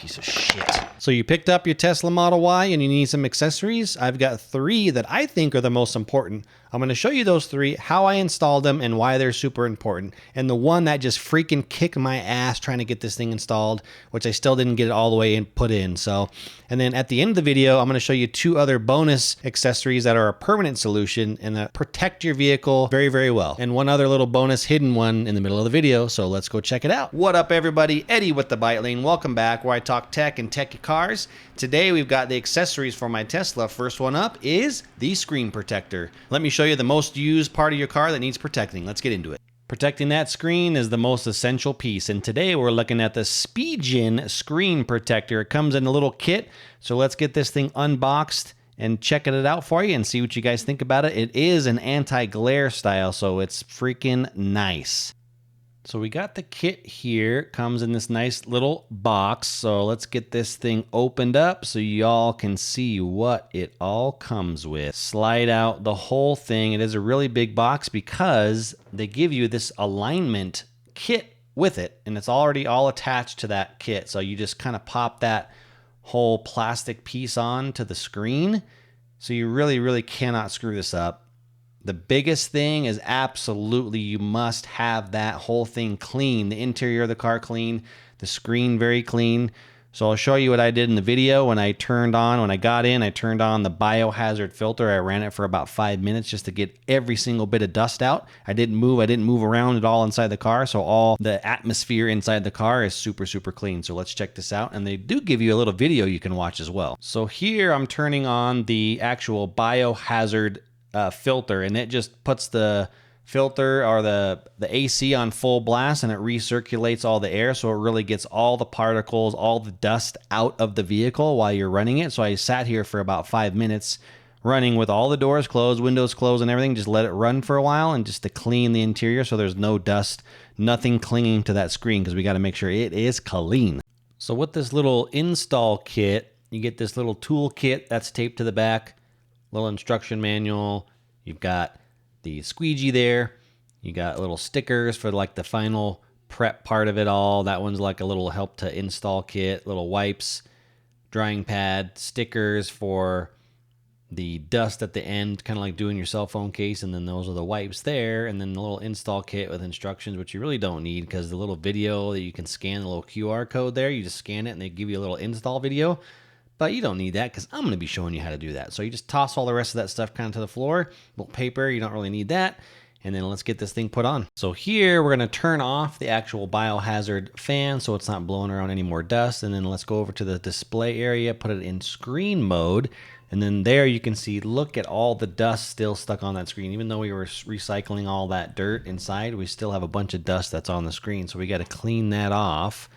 piece of shit. So you picked up your Tesla Model Y and you need some accessories. I've got 3 that I think are the most important. I'm going to show you those 3, how I installed them and why they're super important. And the one that just freaking kicked my ass trying to get this thing installed, which I still didn't get it all the way and put in. So, and then at the end of the video, I'm going to show you 2 other bonus accessories that are a permanent solution and that protect your vehicle very, very well. And one other little bonus hidden one in the middle of the video. So let's go check it out. What up, everybody? Eddie with the Bite Lane. Welcome back, where I talk tech and techy cars. Today we've got the accessories for my Tesla. First one up is the screen protector. Let me show you the most used part of your car that needs protecting. Let's get into it. Protecting that screen is the most essential piece, and today we're looking at the SpeedGen screen protector. It comes in a little kit, so let's get this thing unboxed and checking it out for you and see what you guys think about it. It is an anti-glare style, so it's freaking nice. So we got the kit here. It comes in this nice little box. So let's get this thing opened up so y'all can see what it all comes with. Slide out the whole thing. It is a really big box because they give you this alignment kit with it, and it's already all attached to that kit. So you just kind of pop that whole plastic piece on to the screen. So you really cannot screw this up. The biggest thing is absolutely you must have that whole thing clean. The interior of the car clean, the screen very clean. So I'll show you what I did in the video. When I got in, I turned on the biohazard filter. I ran it for about 5 minutes just to get every single bit of dust out. I didn't move around at all inside the car. So all the atmosphere inside the car is super clean. So let's check this out. And they do give you a little video you can watch as well. So here I'm turning on the actual biohazard filter, and it just puts the filter or the AC on full blast, and it recirculates all the air, so it really gets all the particles, all the dust out of the vehicle while you're running it. So I sat here for about 5 minutes running with all the doors closed, windows closed and everything, just let it run for a while and just to clean the interior so there's no dust, nothing clinging to that screen, because we got to make sure it is clean. So with this little install kit, you get this little tool kit that's taped to the back, little instruction manual. You've got the squeegee there. You got little stickers for like the final prep part of it all. That one's like a little help to install kit, little wipes, drying pad, stickers for the dust at the end, kind of like doing your cell phone case. And then those are the wipes there. And then the little install kit with instructions, which you really don't need, because the little video that you can scan, the little QR code there, you just scan it and they give you a little install video. But you don't need that because I'm going to be showing you how to do that. So you just toss all the rest of that stuff kind of to the floor. Little paper, you don't really need that. And then let's get this thing put on. So here we're going to turn off the actual biohazard fan so it's not blowing around any more dust. And then let's go over to the display area, put it in screen mode. And then there you can see, look at all the dust still stuck on that screen. Even though we were recycling all that dirt inside, we still have a bunch of dust that's on the screen. So we got to clean that off.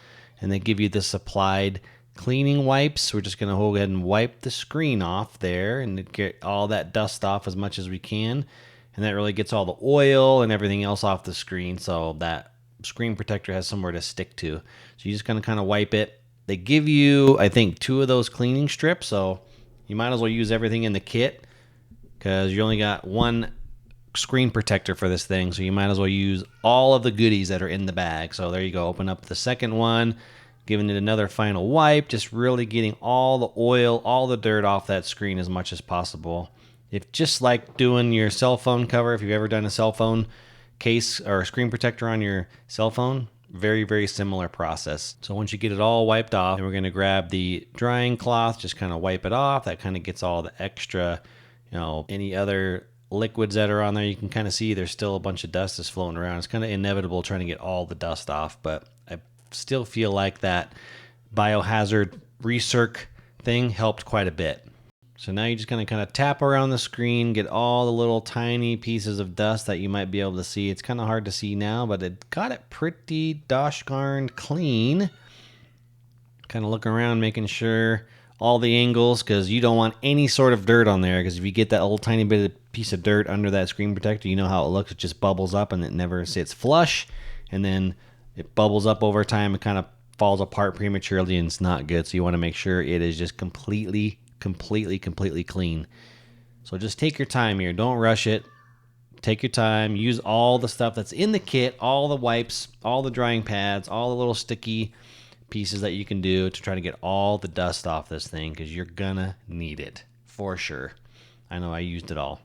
And they give you the supplied cleaning wipes. We're just going to go ahead and wipe the screen off there and get all that dust off as much as we can. And that really gets all the oil and everything else off the screen, so that screen protector has somewhere to stick to. So you're just going to kind of wipe it. They give you, I think, 2 of those cleaning strips, so you might as well use everything in the kit because you only got 1 screen protector for this thing, so you might as well use all of the goodies that are in the bag. So there you go. Open up the second one, giving it another final wipe, just really getting all the oil, all the dirt off that screen as much as possible. If just like doing your cell phone cover, if you've ever done a cell phone case or a screen protector on your cell phone, very similar process. So once you get it all wiped off, then we're going to grab the drying cloth, just kind of wipe it off. That kind of gets all the extra, any other liquids that are on there. You can kind of see there's still a bunch of dust that's floating around. It's kind of inevitable trying to get all the dust off, but I still feel like that biohazard recirc thing helped quite a bit. So now you're just going to kind of tap around the screen, get all the little tiny pieces of dust that you might be able to see. It's kind of hard to see now, but it got it pretty gosh darn clean. Kind of looking around, making sure all the angles, because you don't want any sort of dirt on there, because if you get that little tiny bit of piece of dirt under that screen protector, you know how it looks. It just bubbles up and it never sits flush, and then it bubbles up over time. It kind of falls apart prematurely and it's not good. So you want to make sure it is just completely clean. So just take your time here. Don't rush it. Take your time. Use all the stuff that's in the kit, all the wipes, all the drying pads, all the little sticky pieces that you can do to try to get all the dust off this thing, because you're gonna need it for sure. I know I used it all.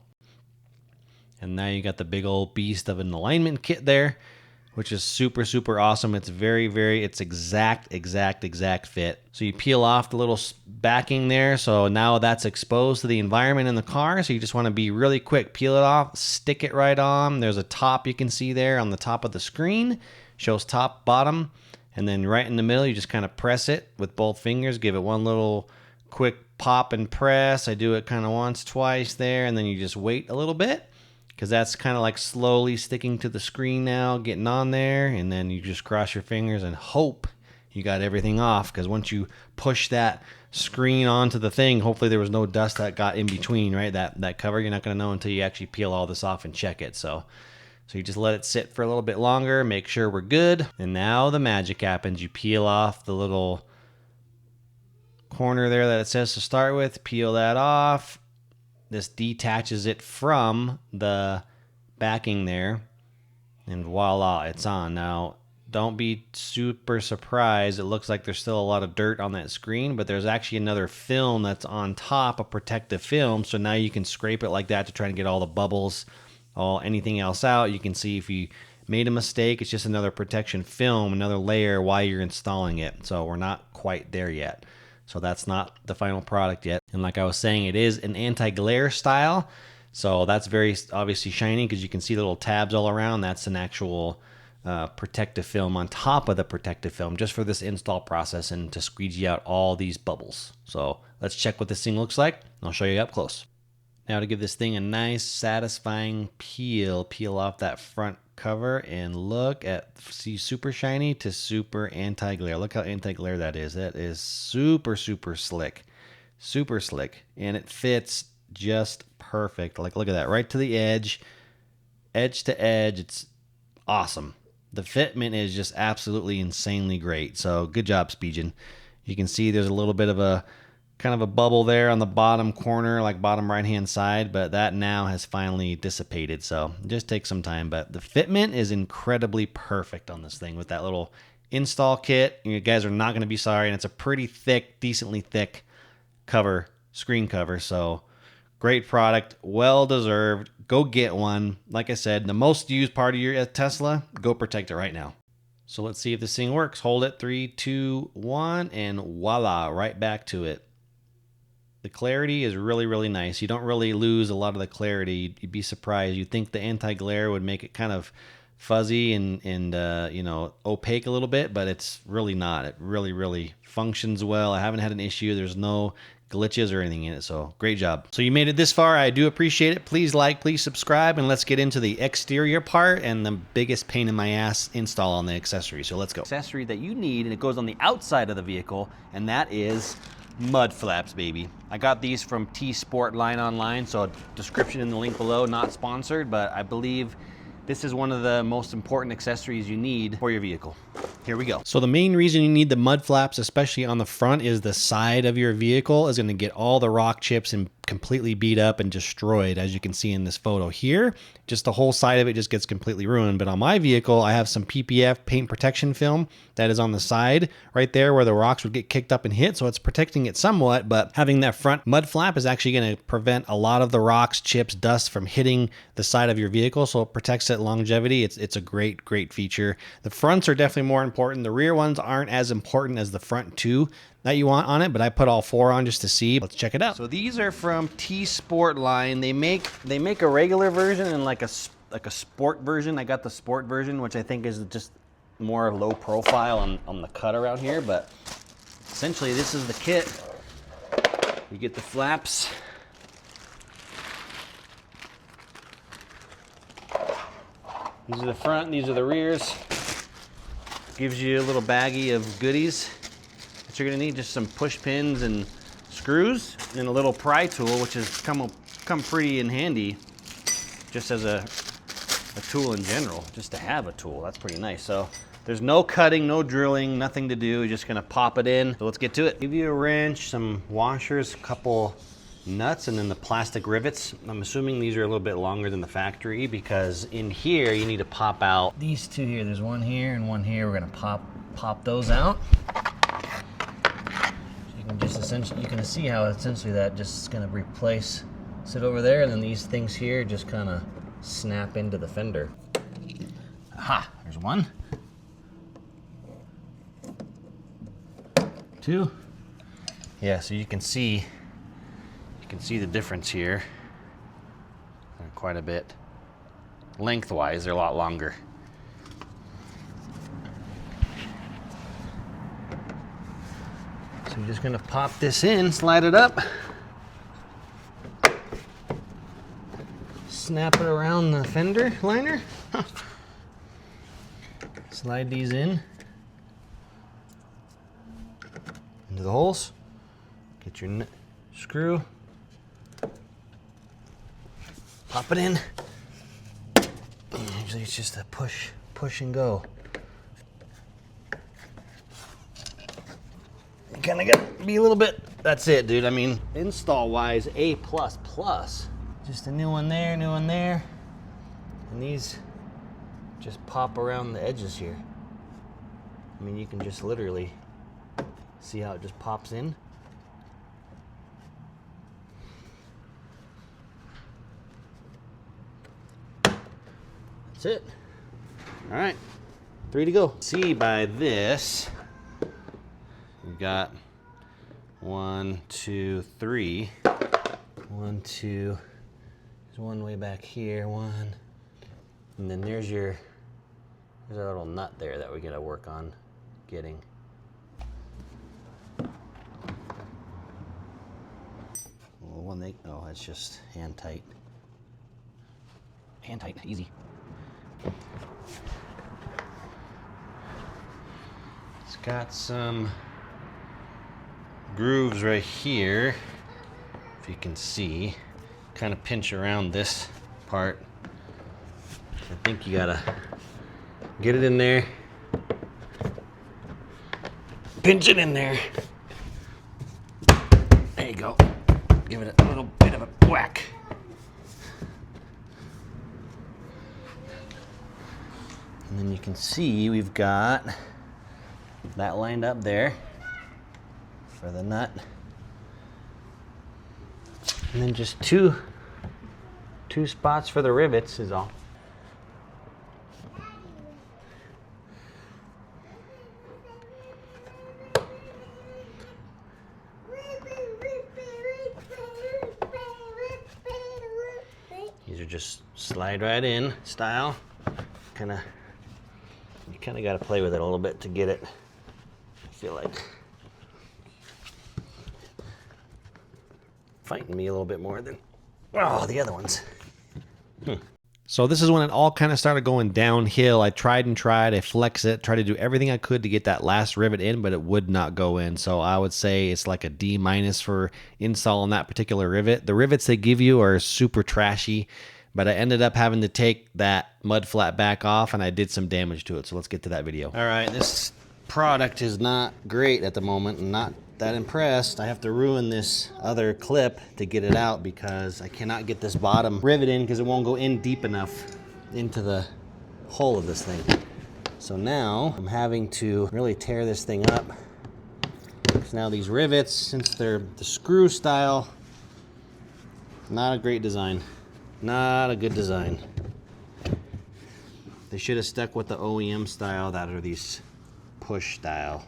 And now you got the big old beast of an alignment kit there, which is super, super awesome. It's it's exact fit. So you peel off the little backing there. So now that's exposed to the environment in the car. So you just want to be really quick. Peel it off, stick it right on. There's a top you can see there on the top of the screen. Shows top, bottom. And then right in the middle, you just kind of press it with both fingers. Give it one little quick pop and press. I do it kind of once, twice there. And then you just wait a little bit, because that's kind of like slowly sticking to the screen now, getting on there. And then you just cross your fingers and hope you got everything off, because once you push that screen onto the thing, hopefully there was no dust that got in between, right? That cover, you're not going to know until you actually peel all this off and check it. So you just let it sit for a little bit longer, make sure we're good. And now the magic happens. You peel off the little corner there that it says to start with, peel that off. This detaches it from the backing there, and voila, it's on. Now, don't be super surprised. It looks like there's still a lot of dirt on that screen, but there's actually another film that's on top, a protective film. So now you can scrape it like that to try and get all the bubbles, anything else out. You can see if you made a mistake, it's just another protection film, another layer while you're installing it. So we're not quite there yet. So that's not the final product yet. And like I was saying, it is an anti-glare style. So that's very obviously shiny, because you can see the little tabs all around. That's an actual protective film on top of the protective film, just for this install process and to squeegee out all these bubbles. So let's check what this thing looks like, and I'll show you up close. Now to give this thing a nice satisfying peel off that front cover, and look at, see, super shiny to super anti-glare. Look how anti-glare that is. That is super, super slick. Super slick. And it fits just perfect. Like, look at that, right to the edge to edge. It's awesome. The fitment is just absolutely insanely great. So good job, Spigen. You can see there's a little bit of a kind of a bubble there on the bottom corner, like bottom right hand side, but that now has finally dissipated. So it just takes some time, but the fitment is incredibly perfect on this thing with that little install kit. You guys are not going to be sorry. And it's a pretty thick, decently thick cover, screen cover. So great product, well deserved. Go get one. Like I said, the most used part of your Tesla, go protect it right now. So let's see if this thing works. Hold it, 3, 2, 1, and voila, right back to it. The clarity is really, really nice. You don't really lose a lot of the clarity. You'd be surprised. You'd think the anti-glare would make it kind of fuzzy and you know, opaque a little bit, but it's really not. It really, really functions well. I haven't had an issue. There's no glitches or anything in it, so great job. So you made it this far. I do appreciate it. Please like, please subscribe, and let's get into the exterior part and the biggest pain in my ass install on the accessory. So let's go. Accessory that you need, and it goes on the outside of the vehicle, and that is mud flaps, baby. I got these from T Sport line online, so description in the link below, not sponsored, but I believe this is one of the most important accessories you need for your vehicle. Here we go. So the main reason you need the mud flaps, especially on the front, is the side of your vehicle is going to get all the rock chips and completely beat up and destroyed, as you can see in this photo here. Just the whole side of it just gets completely ruined. But on my vehicle, I have some PPF paint protection film that is on the side right there where the rocks would get kicked up and hit. So it's protecting it somewhat, but having that front mud flap is actually going to prevent a lot of the rocks, chips, dust from hitting the side of your vehicle. So it protects it longevity. It's a great, great feature. The fronts are definitely more important. The rear ones aren't as important as the front two that you want on it, but I put all four on just to see. Let's check it out. So these are from T Sport line. They make a regular version and like a sport version. I got the sport version, which I think is just more low profile on the cut around here, but essentially this is the kit. You get the flaps. These are the front, these are the rears. Gives you a little baggie of goodies that you're gonna need, just some push pins and screws and a little pry tool, which has come pretty in handy just as a tool in general, just to have a tool. That's pretty nice. So there's no cutting, no drilling, nothing to do. You're just gonna pop it in. So let's get to it. Give you a wrench, some washers, a couple nuts, and then the plastic rivets. I'm assuming these are a little bit longer than the factory, because in here you need to pop out these two here. There's one here and one here. We're gonna pop those out. essentially, you can see how essentially that just is going to sit over there, and then these things here just kind of snap into the fender. Aha, there's one. Two. Yeah, so you can see the difference here. Quite a bit. Lengthwise, they're a lot longer. So you're just gonna pop this in, slide it up, snap it around the fender liner, slide these into the holes, get your screw, pop it in. Usually it's just a push and go. You kind of got to be a little bit, that's it, dude. I mean, install wise, A++. Just a new one there, and these just pop around the edges here. I mean, you can just literally see how it just pops in. That's it. All right, 3 to go. See, by this, we've got 1, 2, 3. 1, 2. There's one way back here, one. And then there's our little nut there that we gotta work on getting. Well, oh, it's just hand tight. Hand tight, easy. It's got some grooves right here, if you can see. Kind of pinch around this part. I think you gotta get it in there, pinch it in there. There you go. Give it a little bit of a whack. And then you can see we've got that lined up there for the nut. And then just two spots for the rivets is all. These are just slide right in style. You kind of got to play with it a little bit to get it. I feel like fighting me a little bit more than the other ones. So this is when it all kind of started going downhill. I tried, I flexed it, tried to do everything I could to get that last rivet in, but it would not go in. So I would say it's like a D- for installing that particular rivet. The rivets they give you are super trashy, but I ended up having to take that mud flat back off, and I did some damage to it. So let's get to that video. All right, this product is not great at the moment. I'm not that impressed. I have to ruin this other clip to get it out because I cannot get this bottom rivet in because it won't go in deep enough into the hole of this thing. So now I'm having to really tear this thing up because now these rivets, since they're the screw style, not a great design. Not a good design. They should have stuck with the OEM style that are these push style.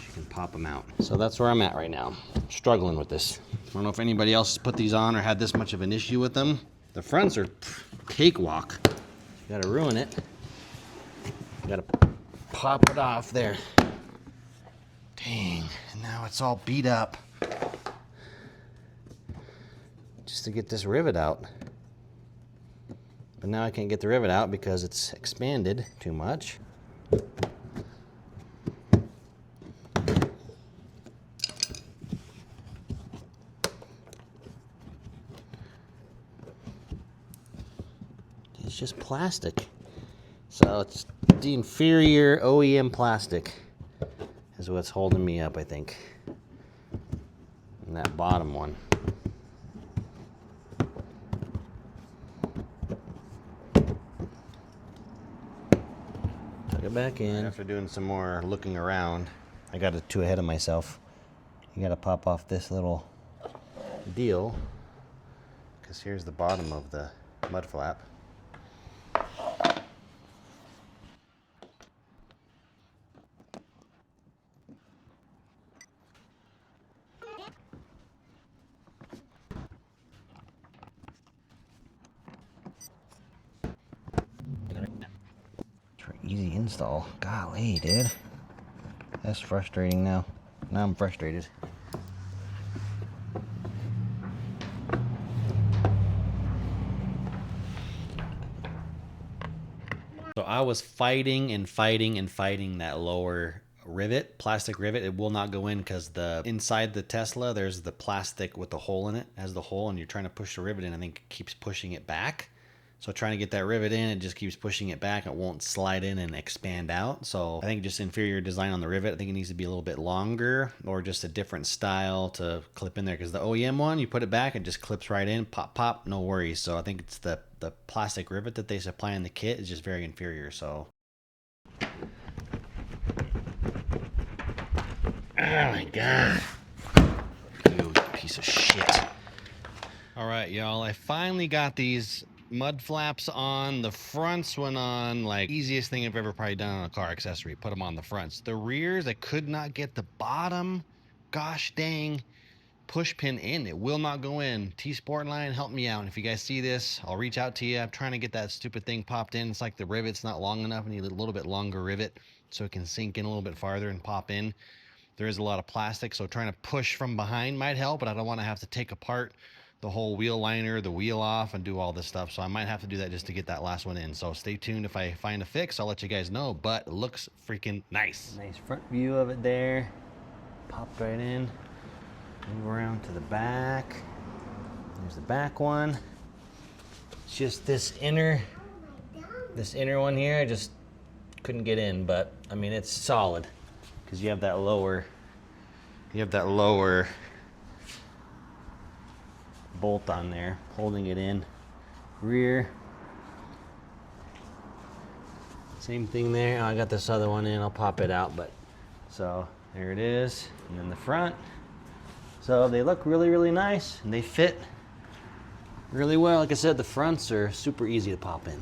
You can pop them out. So that's where I'm at right now. Struggling with this. I don't know if anybody else has put these on or had this much of an issue with them. The fronts are cakewalk. You gotta ruin it. You gotta pop it off there. Dang, and now it's all beat up. Just to get this rivet out. But now I can't get the rivet out because it's expanded too much. It's just plastic. So it's the inferior OEM plastic is what's holding me up, I think. And that bottom one. Tuck it back in. After doing some more looking around, I got too ahead of myself. you gotta pop off this little deal, because here's the bottom of the mud flap. Easy install. Golly, dude. That's frustrating now. Now I'm frustrated. So I was fighting and fighting and fighting that lower rivet, plastic rivet. It will not go in because the inside the Tesla, there's the plastic with the hole in it, has the hole, and you're trying to push the rivet in. I think it keeps pushing it back. So trying to get that rivet in, it just keeps pushing it back. It won't slide in and expand out. So I think just inferior design on the rivet. I think it needs to be a little bit longer or just a different style to clip in there. Because the OEM one, you put it back, it just clips right in, pop, pop, no worries. So I think it's the plastic rivet that they supply in the kit is just very inferior. So. Oh my God. You piece of shit. All right, y'all, I finally got these mud flaps on. The fronts went on like easiest thing I've ever probably done on a car accessory. Put them on the fronts. The rears, I could not get the bottom gosh dang push pin in. It will not go in. T-Sportline, help me out. And if you guys see this, I'll reach out to you. I'm trying to get that stupid thing popped in. It's like the rivet's not long enough. I need a little bit longer rivet so it can sink in a little bit farther and pop in. There is a lot of plastic, so trying to push from behind might help, but I don't want to have to take apart the whole wheel liner, the wheel off, and do all this stuff. So I might have to do that just to get that last one in. So stay tuned. If I find a fix, I'll let you guys know, but it looks freaking nice. Nice front view of it there. Pop right in. Move around to the back. There's the back one. It's just this inner one here. I just couldn't get in, but I mean, it's solid because you have that lower bolt on there holding it in. Rear, same thing there. Oh, I got this other one in, I'll pop it out, but so there it is. And then the front, so they look really, really nice and they fit really well. Like I said, the fronts are super easy to pop in.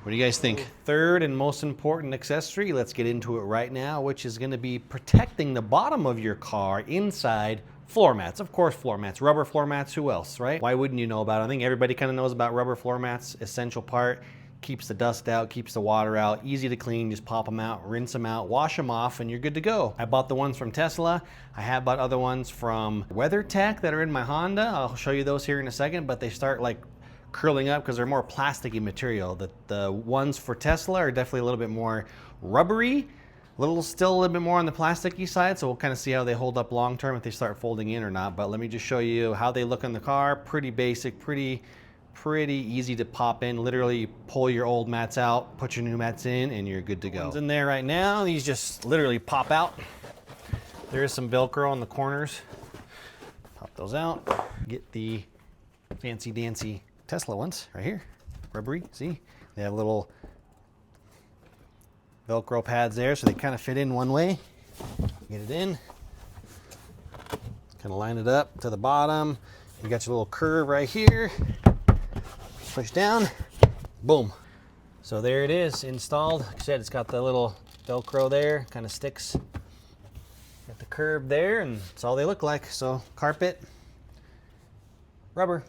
What do you guys think? Third and most important accessory, let's get into it right now, which is going to be protecting the bottom of your car inside floor mats. Of course, floor mats, rubber floor mats, who else, right? Why wouldn't you know about it? I think everybody kind of knows about rubber floor mats. Essential part, keeps the dust out, keeps the water out, easy to clean. Just pop them out, rinse them out, wash them off, and you're good to go. I bought the ones from Tesla. I have bought other ones from WeatherTech that are in my Honda. I'll show you those here in a second, but they start like curling up because they're more plasticky material. The ones for Tesla are definitely a little bit more rubbery, still a little bit more on the plasticky side, so we'll kind of see how they hold up long term if they start folding in or not. But let me just show you how they look in the car. Pretty basic, pretty easy to pop in. Literally, you pull your old mats out, put your new mats in, and you're good to go. One's in there right now. These just literally pop out. There is some Velcro on the corners. Pop those out. Get the fancy dancy Tesla ones right here, rubbery. See, they have little Velcro pads there, so they kind of fit in one way. Get it in, kind of line it up to the bottom. You got your little curve right here. Push down, boom. So there it is, installed. Like I said, it's got the little Velcro there, kind of sticks at the curve there, and that's all they look like. So carpet, rubber.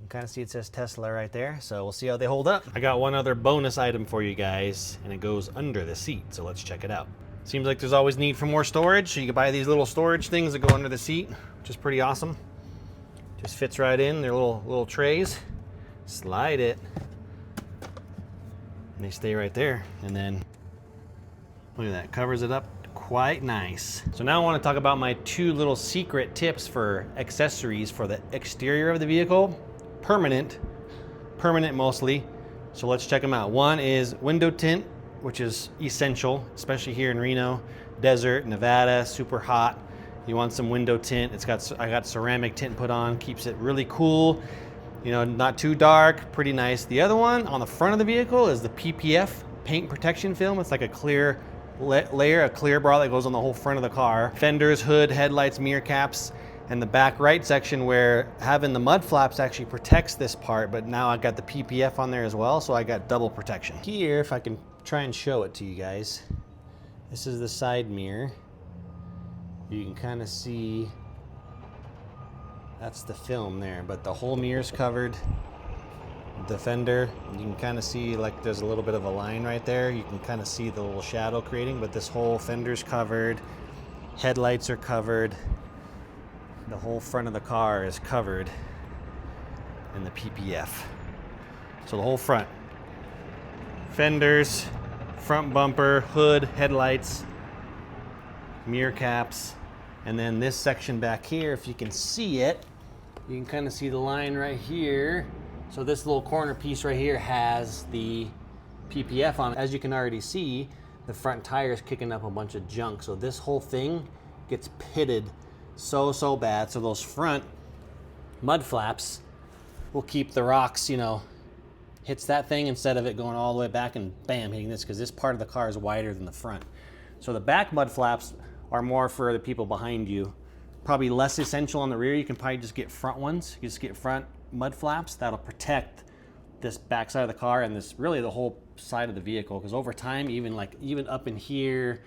Kind of see it says Tesla right there, so we'll see how they hold up. I got one other bonus item for you guys, and it goes under the seat, so let's check it out. Seems like there's always need for more storage, so you can buy these little storage things that go under the seat, which is pretty awesome. Just fits right in. They're little trays. Slide it, and they stay right there, and then look at that, covers it up quite nice. So now I want to talk about my two little secret tips for accessories for the exterior of the vehicle. Permanent mostly. So let's check them out. One is window tint, which is essential, especially here in Reno, desert, Nevada, super hot. You want some window tint. I got ceramic tint put on, keeps it really cool. You know, not too dark, pretty nice. The other one on the front of the vehicle is the PPF, paint protection film. It's like a clear layer of clear bra that goes on the whole front of the car. Fenders, hood, headlights, mirror caps, and the back right section where having the mud flaps actually protects this part, but now I got the PPF on there as well, so I got double protection. Here, if I can try and show it to you guys, this is the side mirror. You can kind of see, that's the film there, but the whole mirror's covered. The fender, you can kind of see like there's a little bit of a line right there. You can kind of see the little shadow creating, but this whole fender's covered. Headlights are covered. The whole front of the car is covered in the PPF. So the whole front. Fenders, front bumper, hood, headlights, mirror caps, and then this section back here, if you can see it, you can kind of see the line right here. So this little corner piece right here has the PPF on it. As you can already see, the front tire is kicking up a bunch of junk. So this whole thing gets pitted so bad. So those front mud flaps will keep the rocks, you know, hits that thing instead of it going all the way back and bam, hitting this, because this part of the car is wider than the front. So the back mud flaps are more for the people behind you. Probably less essential on the rear. You can probably just get front ones. You just get front mud flaps. That'll protect this back side of the car and this really the whole side of the vehicle, because over time, even up in here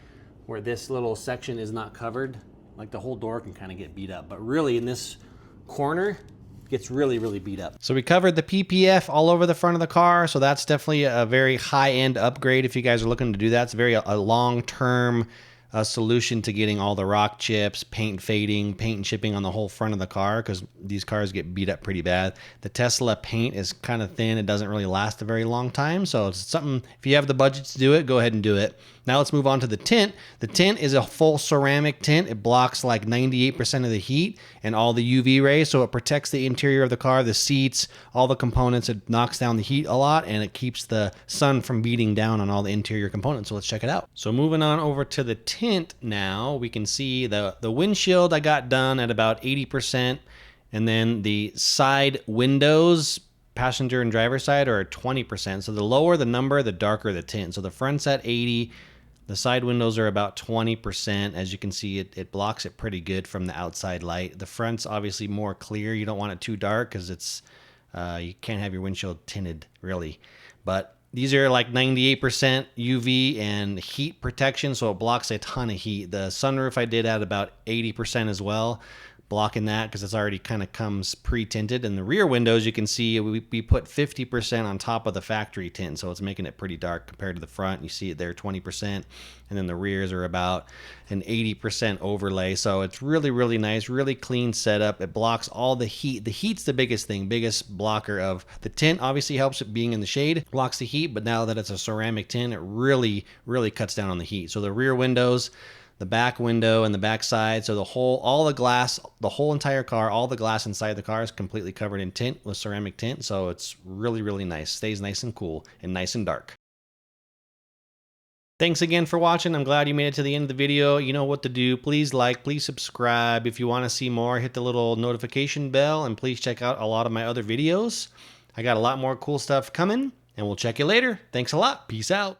where this little section is not covered, like the whole door can kind of get beat up. But really in this corner, it gets really beat up. So we covered the PPF all over the front of the car. So that's definitely a very high-end upgrade if you guys are looking to do that. It's a long-term solution to getting all the rock chips, paint fading, paint and chipping on the whole front of the car, because these cars get beat up pretty bad. The Tesla paint is kind of thin. It doesn't really last a very long time. So it's something, if you have the budget to do it, go ahead and do it. Now let's move on to the tint. The tint is a full ceramic tint. It blocks like 98% of the heat and all the UV rays. So it protects the interior of the car, the seats, all the components. It knocks down the heat a lot and it keeps the sun from beating down on all the interior components. So let's check it out. So moving on over to the tint now, we can see the windshield I got done at about 80%. And then the side windows, passenger and driver side, are at 20%. So the lower the number, the darker the tint. So the front's at 80. The side windows are about 20%. As you can see, it blocks it pretty good from the outside light. The front's obviously more clear. You don't want it too dark because it's you can't have your windshield tinted really. But these are like 98% UV and heat protection, so it blocks a ton of heat. The sunroof I did at about 80% as well, blocking that because it's already kind of comes pre-tinted. And the rear windows, you can see we put 50% on top of the factory tint, so it's making it pretty dark compared to the front. You see it there, 20%, and then the rears are about an 80% overlay. So it's really nice, really clean setup. It blocks all the heat. The heat's the biggest thing, biggest blocker of the tint. Obviously helps it being in the shade, blocks the heat, but now that it's a ceramic tint, it really cuts down on the heat. So the rear windows, the back window and the back side, so all the glass, the whole entire car, all the glass inside the car is completely covered in tint with ceramic tint. So it's really nice. Stays nice and cool and nice and dark. Thanks again for watching. I'm glad you made it to the end of the video. You know what to do. Please like, please subscribe. If you want to see more, hit the little notification bell, and please check out a lot of my other videos. I got a lot more cool stuff coming, and we'll check you later. Thanks a lot. Peace out.